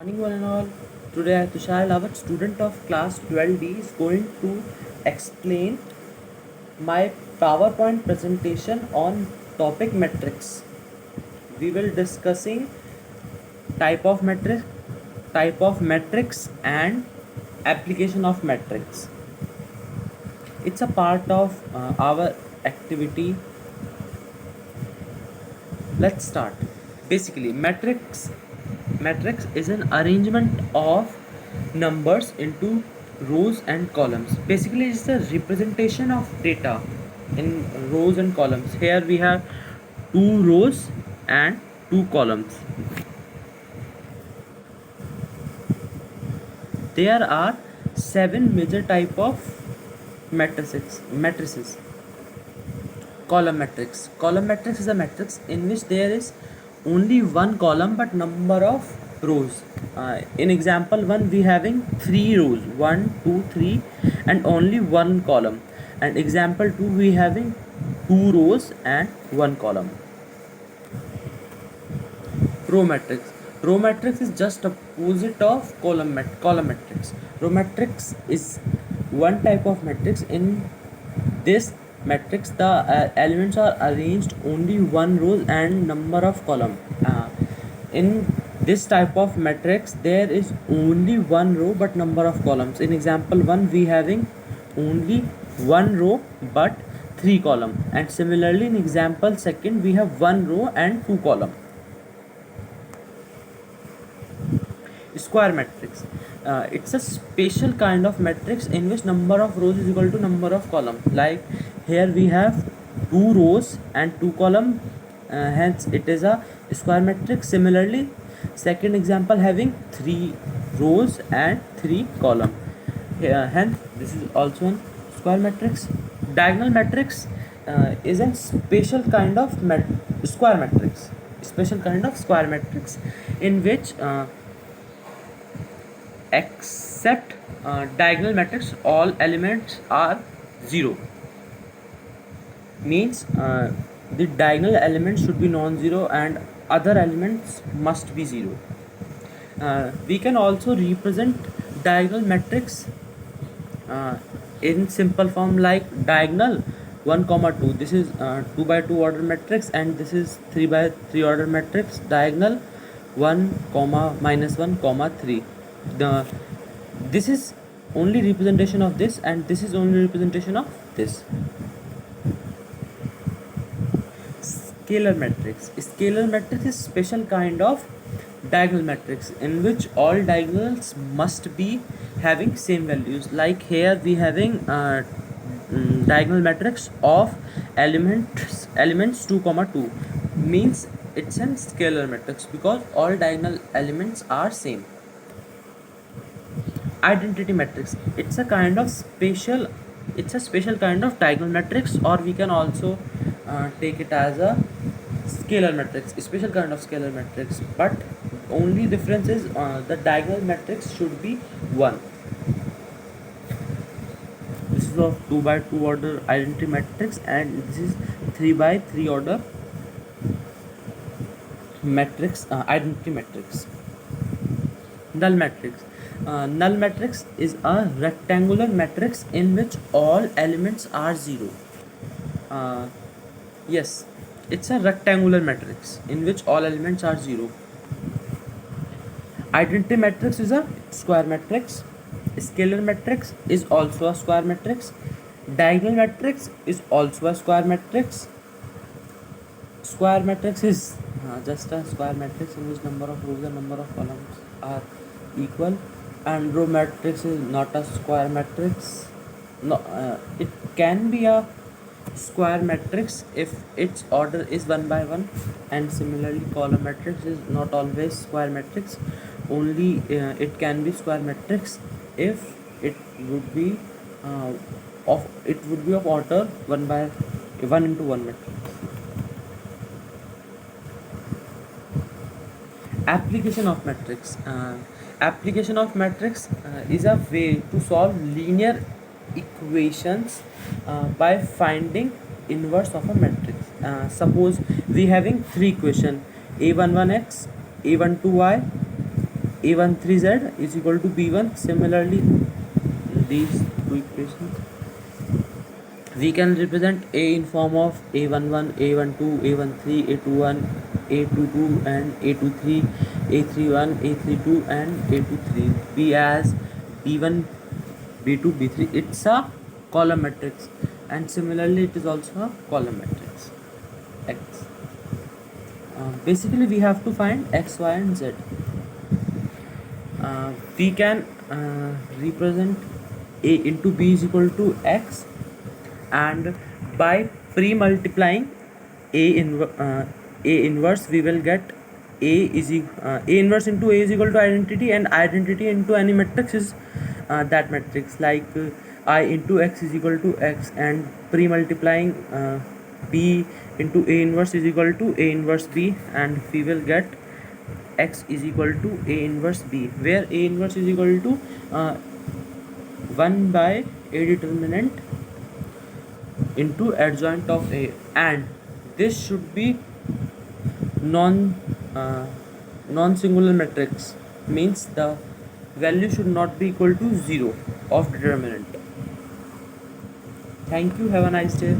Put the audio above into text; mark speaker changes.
Speaker 1: Morning one and all. Today Tushar Lawat, student of class 12D, is going to explain my PowerPoint presentation on topic metrics. We will discussing type of metric, type of metrics and application of metrics. It's a part of our activity. Let's start. Basically, matrix is an arrangement of numbers into rows and columns. Basically, it's the representation of data in rows and columns. Here we have two rows and two columns. There are seven major type of matrices. Column matrix. Column matrix is a matrix in which there is only one column but number of rows. In example 1 we having 3 rows, 1 2 3, and only one column. And example 2 we having 2 rows and one column. Row matrix. Row matrix is just opposite of column matrix. Row matrix is one type of matrix. In this matrix the elements are arranged only one row and number of column. In this type of matrix there is only one row but number of columns. In example 1 we having only one row but 3 column, and similarly in example second we have one row and 2 column. Square matrix. It's a special kind of matrix in which number of rows is equal to number of column. Like here we have two rows and two column, hence it is a square matrix. Similarly, second example having three rows and three column, hence this is also a square matrix. Diagonal matrix is a special kind of square matrix. Special kind of square matrix in which except diagonal matrix all elements are 0. Means the diagonal elements should be non-zero and other elements must be 0. We can also represent diagonal matrix in simple form like diagonal 1 comma 2. This is 2 by 2 order matrix, and this is 3 by 3 order matrix. Diagonal 1 comma minus 1 comma 3. This is only representation of this, and this is only representation of this. Scalar matrix. Scalar matrix is special kind of diagonal matrix in which all diagonals must be having same values. Like here we having diagonal matrix of elements 2 comma 2, means it's a scalar matrix because all diagonal elements are same. Identity matrix. It's a special kind of diagonal matrix, or we can also take it as a scalar matrix, a special kind of scalar matrix, but only difference is the diagonal matrix should be 1. This is of 2 by 2 order identity matrix, and this is 3 by 3 order matrix, identity matrix. Null matrix. Null matrix is a rectangular matrix in which all elements are 0. Yes, it's a rectangular matrix in which all elements are 0. Identity matrix is a square matrix. Scalar matrix is also a square matrix. Diagonal matrix is also a square matrix. Square matrix is just a square matrix in which number of rows and number of columns are equal. And row matrix is not a square matrix. No, it can be a square matrix if its order is 1 by 1, and similarly column matrix is not always square matrix. Only it can be square matrix if it would be of order 1 by 1 into 1 matrix. Application of matrix. Application of matrix is a way to solve linear equations by finding inverse of a matrix. Suppose we having three equation: a11x, a12y, A13z is equal to B1. Similarly, these two equations we can represent A in form of A11, A12, A13, A21, A22 and A23, A31, A32 and A23. B as B1, B2, B3. It's a column matrix, and similarly it is also a column matrix. X. Basically we have to find X, Y and Z. We can represent A into B is equal to X, and by pre-multiplying A inverse we will get A inverse into A is equal to identity, and identity into any matrix is that matrix, like I into X is equal to X, and pre-multiplying B into A inverse is equal to A inverse B, and we will get X is equal to A inverse B, where A inverse is equal to 1 by A determinant into adjoint of A, and this should be non-singular matrix, means the value should not be equal to 0 of determinant. Thank you, have a nice day.